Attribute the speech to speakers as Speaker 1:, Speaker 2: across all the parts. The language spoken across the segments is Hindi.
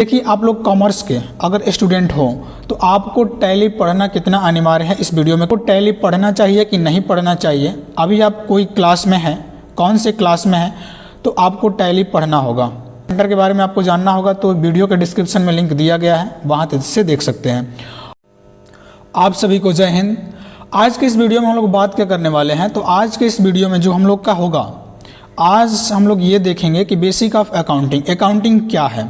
Speaker 1: देखिए, आप लोग कॉमर्स के अगर स्टूडेंट हो तो आपको टैली पढ़ना कितना अनिवार्य है इस वीडियो में। को टैली पढ़ना चाहिए कि नहीं पढ़ना चाहिए। अभी आप कोई क्लास में हैं, कौन से क्लास में हैं, तो आपको टैली पढ़ना होगा। सेंटर के बारे में आपको जानना होगा तो वीडियो के डिस्क्रिप्शन में लिंक दिया गया है, वहाँ से देख सकते हैं। आप सभी को जय हिंद। आज के इस वीडियो में हम लोग बात क्या करने वाले हैं, तो आज के इस वीडियो में जो हम लोग का होगा, आज हम लोग ये देखेंगे कि बेसिक ऑफ अकाउंटिंग क्या है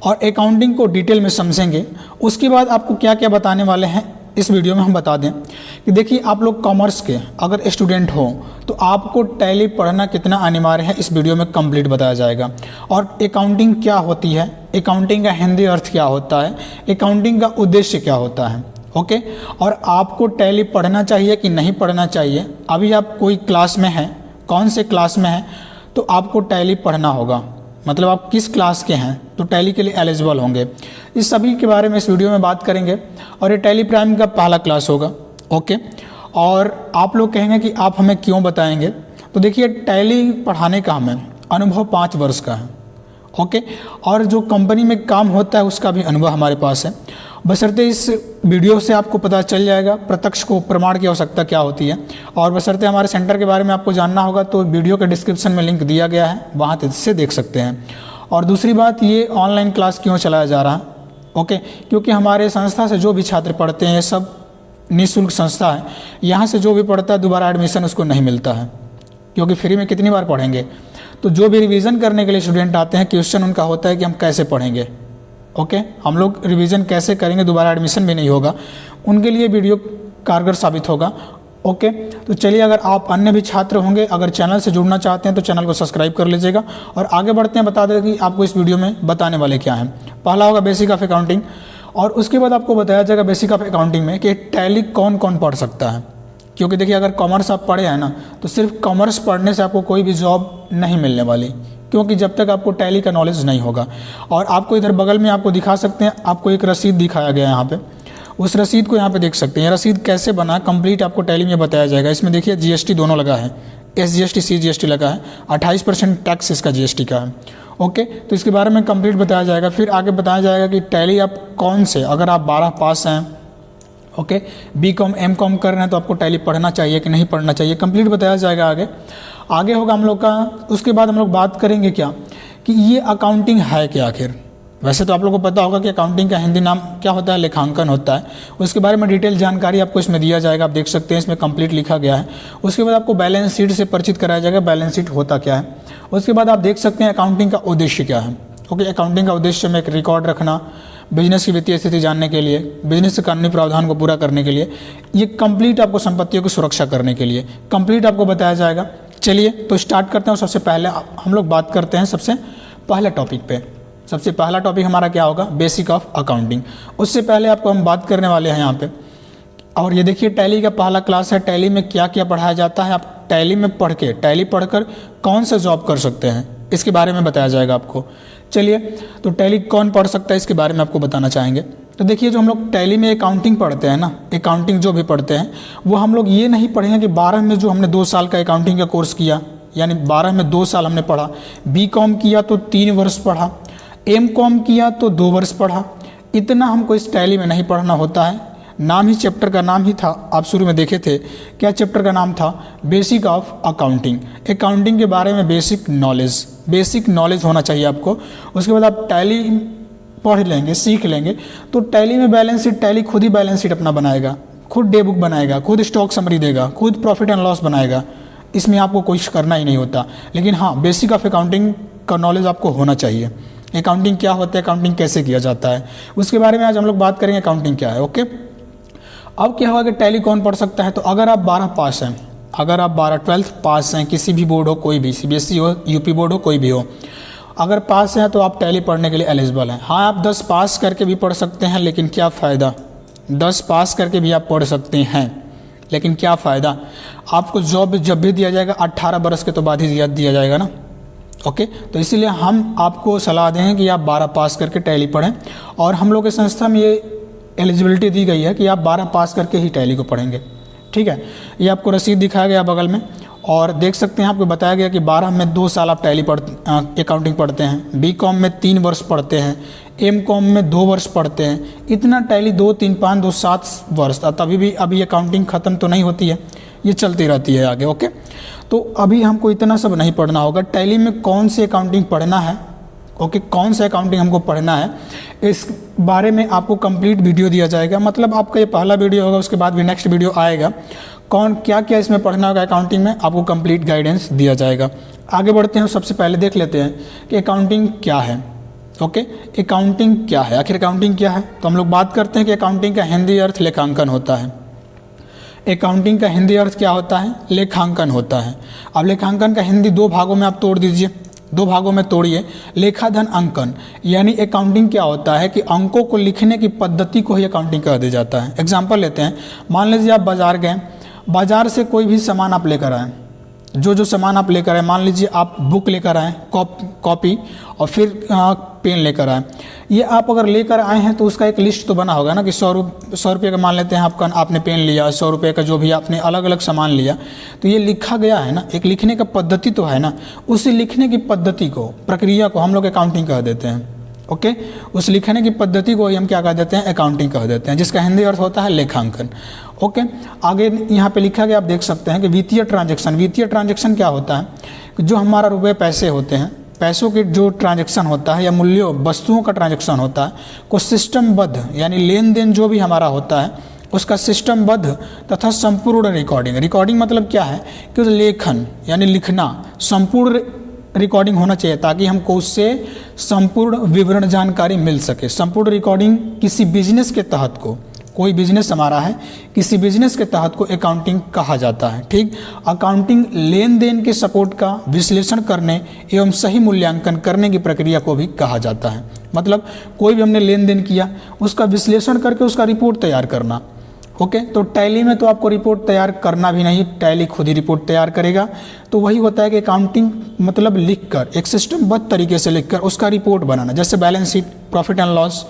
Speaker 1: और अकाउंटिंग को डिटेल में समझेंगे। उसके बाद आपको क्या क्या बताने वाले हैं इस वीडियो में हम बता दें कि देखिए, आप लोग कॉमर्स के अगर स्टूडेंट हो तो आपको टैली पढ़ना कितना अनिवार्य है इस वीडियो में कंप्लीट बताया जाएगा। और अकाउंटिंग क्या होती है, अकाउंटिंग का हिंदी अर्थ क्या होता है, अकाउंटिंग का उद्देश्य क्या होता है, ओके। और आपको टैली पढ़ना चाहिए कि नहीं पढ़ना चाहिए। अभी आप कोई क्लास में हैं, कौन से क्लास में हैं, तो आपको टैली पढ़ना होगा। मतलब आप किस क्लास के हैं तो टैली के लिए एलिजिबल होंगे। इस सभी के बारे में इस वीडियो में बात करेंगे और ये टैली प्राइम का पहला क्लास होगा, ओके। और आप लोग कहेंगे कि आप हमें क्यों बताएंगे, तो देखिए, टैली पढ़ाने का हमें अनुभव 5 वर्ष का है, ओके। और जो कंपनी में काम होता है उसका भी अनुभव हमारे पास है। बशर्ते इस वीडियो से आपको पता चल जाएगा प्रत्यक्ष को प्रमाण की आवश्यकता क्या होती है। और बशर्ते हमारे सेंटर के बारे में आपको जानना होगा तो वीडियो के डिस्क्रिप्शन में लिंक दिया गया है, वहाँ से देख सकते हैं। और दूसरी बात, ये ऑनलाइन क्लास क्यों चलाया जा रहा है, ओके, क्योंकि हमारे संस्था से जो भी छात्र पढ़ते हैं, ये सब निःशुल्क संस्था है। यहाँ से जो भी पढ़ता है दोबारा एडमिशन उसको नहीं मिलता है, क्योंकि फ्री में कितनी बार पढ़ेंगे। तो जो भी रिवीजन करने के लिए स्टूडेंट आते हैं, क्वेश्चन उनका होता है कि हम कैसे पढ़ेंगे, ओके, हम लोग रिवीजन कैसे करेंगे, दोबारा एडमिशन भी नहीं होगा, उनके लिए वीडियो कारगर साबित होगा, ओके। तो चलिए, अगर आप अन्य भी छात्र होंगे, अगर चैनल से जुड़ना चाहते हैं तो चैनल को सब्सक्राइब कर लीजिएगा। और आगे बढ़ते हैं, बता दें कि आपको इस वीडियो में बताने वाले क्या हैं। पहला होगा बेसिक ऑफ अकाउंटिंग, और उसके बाद आपको बताया जाएगा बेसिक ऑफ अकाउंटिंग में कि टैली कौन कौन पढ़ सकता है। क्योंकि देखिए, अगर कॉमर्स आप पढ़े हैं ना, तो सिर्फ कॉमर्स पढ़ने से आपको कोई भी जॉब नहीं मिलने वाली, क्योंकि जब तक आपको टैली का नॉलेज नहीं होगा। और आपको इधर बगल में आपको दिखा सकते हैं, आपको एक रसीद दिखाया गया है यहाँ पे, उस रसीद को यहाँ पे देख सकते हैं। ये रसीद कैसे बना कंप्लीट आपको टैली में बताया जाएगा। इसमें देखिए, जीएसटी दोनों लगा है, SGST CGST लगा है, 28% टैक्स इसका GST का है, ओके। तो इसके बारे में कंप्लीट बताया जाएगा। फिर आगे बताया जाएगा कि टैली आप कौन से, अगर आप 12 पास हैं, ओके, BCom MCom कर रहे हैं, तो आपको टैली पढ़ना चाहिए कि नहीं पढ़ना चाहिए, कंप्लीट बताया जाएगा। आगे होगा हम लोग का। उसके बाद हम लोग बात करेंगे क्या कि ये अकाउंटिंग है क्या आखिर। वैसे तो आप लोगों को पता होगा कि अकाउंटिंग का हिंदी नाम क्या होता है, लेखांकन होता है। उसके बारे में डिटेल जानकारी आपको इसमें दिया जाएगा, आप देख सकते हैं, इसमें कंप्लीट लिखा गया है। उसके बाद आपको बैलेंस शीट से परिचित कराया जाएगा, बैलेंस शीट होता क्या है। उसके बाद आप देख सकते हैं अकाउंटिंग का उद्देश्य क्या है, ओके। अकाउंटिंग का उद्देश्य में एक रिकॉर्ड रखना, बिजनेस की वित्तीय स्थिति जानने के लिए, बिजनेस के कानूनी प्रावधान को पूरा करने के लिए, ये कंप्लीट आपको संपत्तियों की सुरक्षा करने के लिए कंप्लीट आपको बताया जाएगा। चलिए, तो स्टार्ट करते हैं। और सबसे पहले हम लोग बात करते हैं सबसे पहले टॉपिक पे। सबसे पहला टॉपिक हमारा क्या होगा, बेसिक ऑफ अकाउंटिंग। उससे पहले आपको हम बात करने वाले हैं यहाँ पे। और ये देखिए, टैली का पहला क्लास है। टैली में क्या क्या पढ़ाया जाता है, आप टैली में टैली पढ़कर कौन सा जॉब कर सकते हैं, इसके बारे में बताया जाएगा आपको। चलिए, तो टैली कौन पढ़ सकता है इसके बारे में आपको बताना चाहेंगे। तो देखिए, जो हम लोग टैली में अकाउंटिंग पढ़ते हैं ना, अकाउंटिंग जो भी पढ़ते हैं, वो हम लोग ये नहीं पढ़ेंगे कि 12 में जो हमने 2 साल का अकाउंटिंग का कोर्स किया, यानी 12 में 2 साल हमने पढ़ा, BCom किया तो 3 वर्ष पढ़ा, MCom किया तो 2 वर्ष पढ़ा, इतना हमको इस टैली में नहीं पढ़ना होता है। नाम ही चैप्टर का नाम ही था, आप शुरू में देखे थे, क्या चैप्टर का नाम था, बेसिक ऑफ अकाउंटिंग। अकाउंटिंग के बारे में बेसिक नॉलेज होना चाहिए आपको। उसके बाद आप टैली पढ़ लेंगे, सीख लेंगे, तो टैली में बैलेंस शीट, टैली खुद ही बैलेंस शीट अपना बनाएगा, खुद डे बुक बनाएगा, खुद स्टॉक समरी देगा, खुद प्रॉफिट एंड लॉस बनाएगा। इसमें आपको कुछ करना ही नहीं होता। लेकिन हाँ, बेसिक ऑफ अकाउंटिंग का नॉलेज आपको होना चाहिए। अकाउंटिंग क्या होता है, अकाउंटिंग कैसे किया जाता है, उसके बारे में आज हम लोग बात करेंगे, अकाउंटिंग क्या है, ओके। अब क्या होगा कि टैली कौन पढ़ सकता है, तो अगर आप 12 पास हैं, अगर आप 12th पास हैं, किसी भी बोर्ड हो, कोई भी CBSE हो, UP बोर्ड हो, कोई भी हो, अगर पास हैं तो आप टैली पढ़ने के लिए एलिजिबल हैं। हाँ, आप 10 पास करके भी पढ़ सकते हैं, लेकिन क्या फ़ायदा, 10 पास करके भी आप पढ़ सकते हैं, लेकिन क्या फ़ायदा, आपको जॉब जब भी दिया जाएगा 18 बरस के तो बाद ही दिया जाएगा ना, ओके। तो इसीलिए हम आपको सलाह दें कि आप 12 पास करके टैली पढ़ें। और हम लोग के संस्था में ये एलिजिबिलिटी दी गई है कि आप 12 पास करके ही टैली को पढ़ेंगे, ठीक है। ये आपको रसीद दिखाया गया बगल में, और देख सकते हैं आपको बताया गया कि 12 में 2 साल आप टैली अकाउंटिंग पढ़ते हैं, BCom में 3 वर्ष पढ़ते हैं, एम.कॉम में 2 वर्ष पढ़ते हैं, इतना टैली 2, 3, 5, 2, 7 वर्ष, तभी भी अभी अकाउंटिंग ख़त्म तो नहीं होती है, ये चलती रहती है आगे। ओके, तो अभी हमको इतना सब नहीं पढ़ना होगा। टैली में कौन सी अकाउंटिंग पढ़ना है, ओके, कौन सा अकाउंटिंग हमको पढ़ना है, इस बारे में आपको कंप्लीट वीडियो दिया जाएगा। मतलब आपका ये पहला वीडियो होगा, उसके बाद भी नेक्स्ट वीडियो आएगा, कौन क्या क्या इसमें पढ़ना होगा अकाउंटिंग में, आपको कंप्लीट गाइडेंस दिया जाएगा। आगे बढ़ते हैं, सबसे पहले देख लेते हैं कि अकाउंटिंग क्या है। ओके, अकाउंटिंग क्या है, आखिर अकाउंटिंग क्या है। तो हम लोग बात करते हैं कि अकाउंटिंग का हिंदी अर्थ लेखांकन होता है। अकाउंटिंग का हिंदी अर्थ क्या होता है, लेखांकन होता है। अब लेखांकन का हिंदी 2 भागों में आप तोड़ दीजिए, 2 भागों में तोड़िए। लेखा धन अंकन, यानी अकाउंटिंग क्या होता है कि अंकों को लिखने की पद्धति को ही अकाउंटिंग कह दिया जाता है। एग्जाम्पल लेते हैं, मान लीजिए आप बाजार गए, बाजार से कोई भी सामान आप लेकर आए, जो सामान आप लेकर आए, मान लीजिए आप बुक लेकर आए, कॉपी और फिर पेन लेकर आए, ये आप अगर लेकर आए हैं तो उसका एक लिस्ट तो बना होगा ना कि 100 रुपये का मान लेते हैं आपने पेन लिया, 100 रुपये का जो भी आपने अलग अलग सामान लिया, तो ये लिखा गया है ना, एक लिखने का पद्धति तो है ना, उस लिखने की पद्धति को, प्रक्रिया को हम लोग अकाउंटिंग कह देते हैं। ओके, उस लिखने की पद्धति को हम क्या कह देते हैं, अकाउंटिंग कह देते हैं, जिसका हिंदी अर्थ होता है लेखांकन। ओके, आगे यहाँ पे लिखा गया, आप देख सकते हैं कि वित्तीय ट्रांजैक्शन। वित्तीय ट्रांजैक्शन क्या होता है कि जो हमारा रुपये पैसे होते हैं, पैसों के जो ट्रांजैक्शन होता है या मूल्यों वस्तुओं का ट्रांजैक्शन होता है को सिस्टमबद्ध, यानी लेन देन जो भी हमारा होता है उसका सिस्टमबद्ध तथा संपूर्ण रिकॉर्डिंग। रिकॉर्डिंग मतलब क्या है कि लेखन यानी लिखना, संपूर्ण रिकॉर्डिंग होना चाहिए ताकि हमको उससे संपूर्ण विवरण जानकारी मिल सके। संपूर्ण रिकॉर्डिंग किसी बिजनेस के तहत को, कोई बिजनेस हमारा है, किसी बिजनेस के तहत को अकाउंटिंग कहा जाता है। ठीक, अकाउंटिंग लेन देन के सपोर्ट का विश्लेषण करने एवं सही मूल्यांकन करने की प्रक्रिया को भी कहा जाता है। मतलब कोई भी हमने लेन देन किया, उसका विश्लेषण करके उसका रिपोर्ट तैयार करना। ओके, तो टैली में तो आपको रिपोर्ट तैयार करना भी नहीं, टैली खुद ही रिपोर्ट तैयार करेगा। तो वही होता है कि अकाउंटिंग मतलब लिखकर, एक सिस्टमबद्ध तरीके से लिखकर उसका रिपोर्ट बनाना, जैसे balance sheet, profit and loss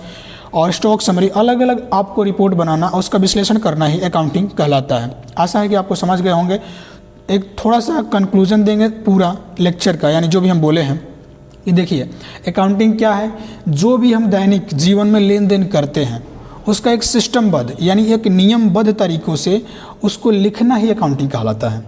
Speaker 1: और स्टॉक समरी, अलग अलग आपको रिपोर्ट बनाना और उसका विश्लेषण करना ही अकाउंटिंग कहलाता है। आशा है कि आपको समझ गए होंगे। एक थोड़ा सा कंक्लूजन देंगे पूरा लेक्चर का, यानी जो भी हम बोले हैं। ये देखिए, अकाउंटिंग क्या है, जो भी हम दैनिक जीवन में लेन देन करते हैं उसका एक सिस्टमबद्ध यानी एक नियमबद्ध तरीक़ों से उसको लिखना ही अकाउंटिंग कहलाता है।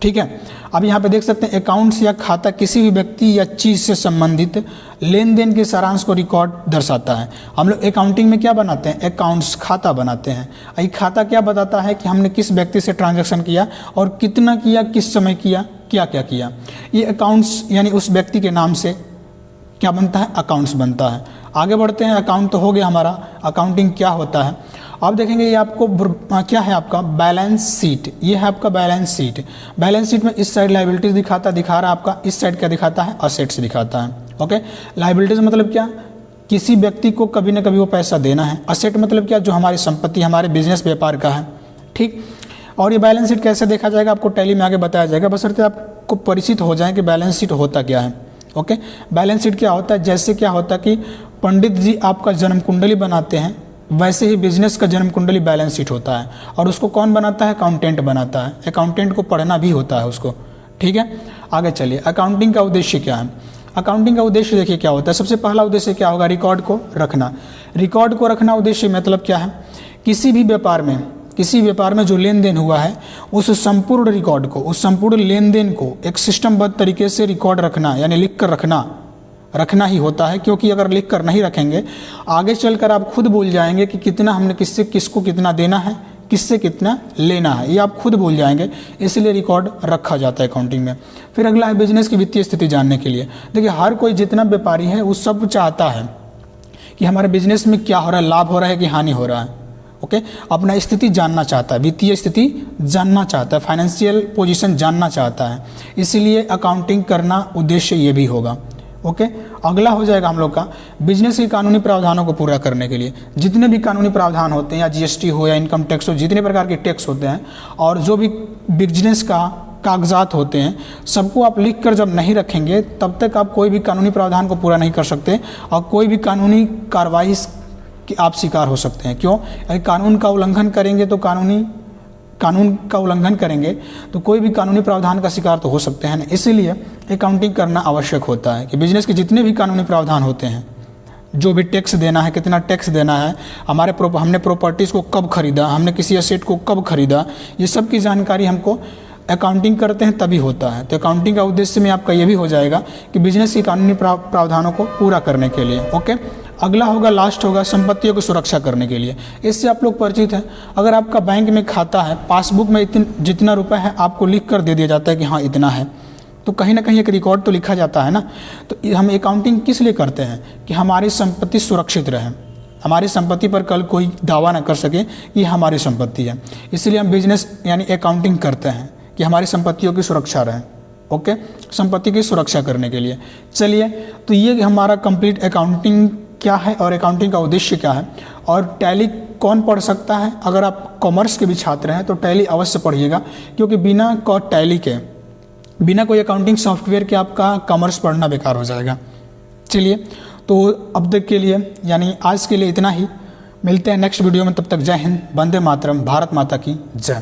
Speaker 1: ठीक है, अब यहाँ पे देख सकते हैं, अकाउंट्स या खाता किसी भी व्यक्ति या चीज़ से संबंधित लेन देन के सारांश को रिकॉर्ड दर्शाता है। हम लोग अकाउंटिंग में क्या बनाते हैं, अकाउंट्स, खाता बनाते हैं। ये खाता क्या बताता है कि हमने किस व्यक्ति से ट्रांजैक्शन किया और कितना किया, किस समय किया, क्या क्या किया। ये अकाउंट्स यानी उस व्यक्ति के नाम से क्या बनता है, अकाउंट्स बनता है। आगे बढ़ते हैं, अकाउंट तो हो गया हमारा, अकाउंटिंग क्या होता है। अब देखेंगे ये आपको क्या है, आपका बैलेंस शीट। ये है आपका बैलेंस शीट। बैलेंस शीट में इस साइड लायबिलिटीज दिखा रहा है आपका, इस साइड क्या दिखाता है, असेट्स दिखाता है। ओके, लायबिलिटीज मतलब क्या, किसी व्यक्ति को कभी ना कभी वो पैसा देना है। असेट मतलब क्या, जो हमारी संपत्ति, हमारे बिजनेस व्यापार का है। ठीक, और ये बैलेंस शीट कैसे देखा जाएगा आपको टैली में आगे बताया जाएगा, बशर्ते आपको परिचित हो जाए कि बैलेंस शीट होता क्या है। ओके, बैलेंस शीट क्या होता है, जैसे क्या होता है कि पंडित जी आपका जन्म कुंडली बनाते हैं, वैसे ही बिजनेस का जन्म कुंडली बैलेंस शीट होता है। और उसको कौन बनाता है, अकाउंटेंट बनाता है। अकाउंटेंट को पढ़ना भी होता है उसको। ठीक है, आगे चलिए, अकाउंटिंग का उद्देश्य क्या है। अकाउंटिंग का उद्देश्य देखिए क्या होता है। सबसे पहला उद्देश्य क्या होगा, रिकॉर्ड को रखना। रिकॉर्ड को रखना उद्देश्य मतलब क्या है, किसी भी व्यापार में, किसी व्यापार में जो लेन देन हुआ है उस संपूर्ण रिकॉर्ड को, उस संपूर्ण लेन देन को एक सिस्टमबद्ध तरीके से रिकॉर्ड रखना, यानी लिख कर रखना ही होता है। क्योंकि अगर लिख कर नहीं रखेंगे, आगे चलकर आप खुद भूल जाएंगे कि कितना हमने किससे किसको कितना देना है, किससे कितना लेना है, ये आप खुद भूल जाएंगे। इसलिए रिकॉर्ड रखा जाता है अकाउंटिंग में। फिर अगला है बिजनेस की वित्तीय स्थिति जानने के लिए। देखिए, हर कोई जितना व्यापारी है वो सब चाहता है कि हमारे बिजनेस में क्या हो रहा है, लाभ हो रहा है कि हानि हो रहा है। ओके, अपना स्थिति जानना चाहता है, वित्तीय स्थिति जानना चाहता है, फाइनेंशियल पोजीशन जानना चाहता है। इसीलिए अकाउंटिंग करना उद्देश्य ये भी होगा। ओके, अगला हो जाएगा हम लोग का बिजनेस के कानूनी प्रावधानों को पूरा करने के लिए। जितने भी कानूनी प्रावधान होते हैं, या जीएसटी हो या इनकम टैक्स हो, जितने प्रकार के टैक्स होते हैं और जो भी बिजनेस का कागजात होते हैं, सबको आप लिख कर जब नहीं रखेंगे तब तक आप कोई भी कानूनी प्रावधान को पूरा नहीं कर सकते और कोई भी कानूनी कार्रवाई कि आप शिकार हो सकते हैं। क्यों, अगर कानून का उल्लंघन करेंगे तो कानून का उल्लंघन करेंगे तो कोई भी कानूनी प्रावधान का शिकार तो हो सकते हैं ना। इसीलिए अकाउंटिंग करना आवश्यक होता है कि बिजनेस के जितने भी कानूनी प्रावधान होते हैं, जो भी टैक्स देना है, कितना टैक्स देना है, हमने प्रॉपर्टीज़ को कब खरीदा, हमने किसी एसेट को कब खरीदा, ये सब की जानकारी हमको अकाउंटिंग करते हैं तभी होता है। तो अकाउंटिंग का उद्देश्य में आपका ये भी हो जाएगा कि बिजनेस की कानूनी प्रावधानों को पूरा करने के लिए। ओके, अगला होगा, लास्ट होगा, संपत्तियों की सुरक्षा करने के लिए। इससे आप लोग परिचित हैं। अगर आपका बैंक में खाता है, पासबुक में जितना रुपए है आपको लिख कर दे दिया जाता है कि हाँ इतना है, तो कहीं ना कहीं एक रिकॉर्ड तो लिखा जाता है ना। तो हम अकाउंटिंग किस लिए करते हैं कि हमारी संपत्ति सुरक्षित रहे, हमारी संपत्ति पर कल कोई दावा ना कर सके कि हमारी संपत्ति है। इसलिए हम बिजनेस यानी अकाउंटिंग करते हैं कि हमारी संपत्तियों की सुरक्षा रहे। ओके, संपत्ति की सुरक्षा करने के लिए। चलिए, तो ये हमारा कंप्लीट अकाउंटिंग क्या है और अकाउंटिंग का उद्देश्य क्या है। और टैली कौन पढ़ सकता है? अगर आप कॉमर्स के भी छात्र हैं तो टैली अवश्य पढ़िएगा, क्योंकि बिना टैली के, बिना कोई अकाउंटिंग सॉफ्टवेयर के आपका कॉमर्स पढ़ना बेकार हो जाएगा। चलिए, तो अब तक के लिए यानी आज के लिए इतना ही। मिलते हैं नेक्स्ट वीडियो में, तब तक जय हिंद, वंदे मातरम, भारत माता की जय।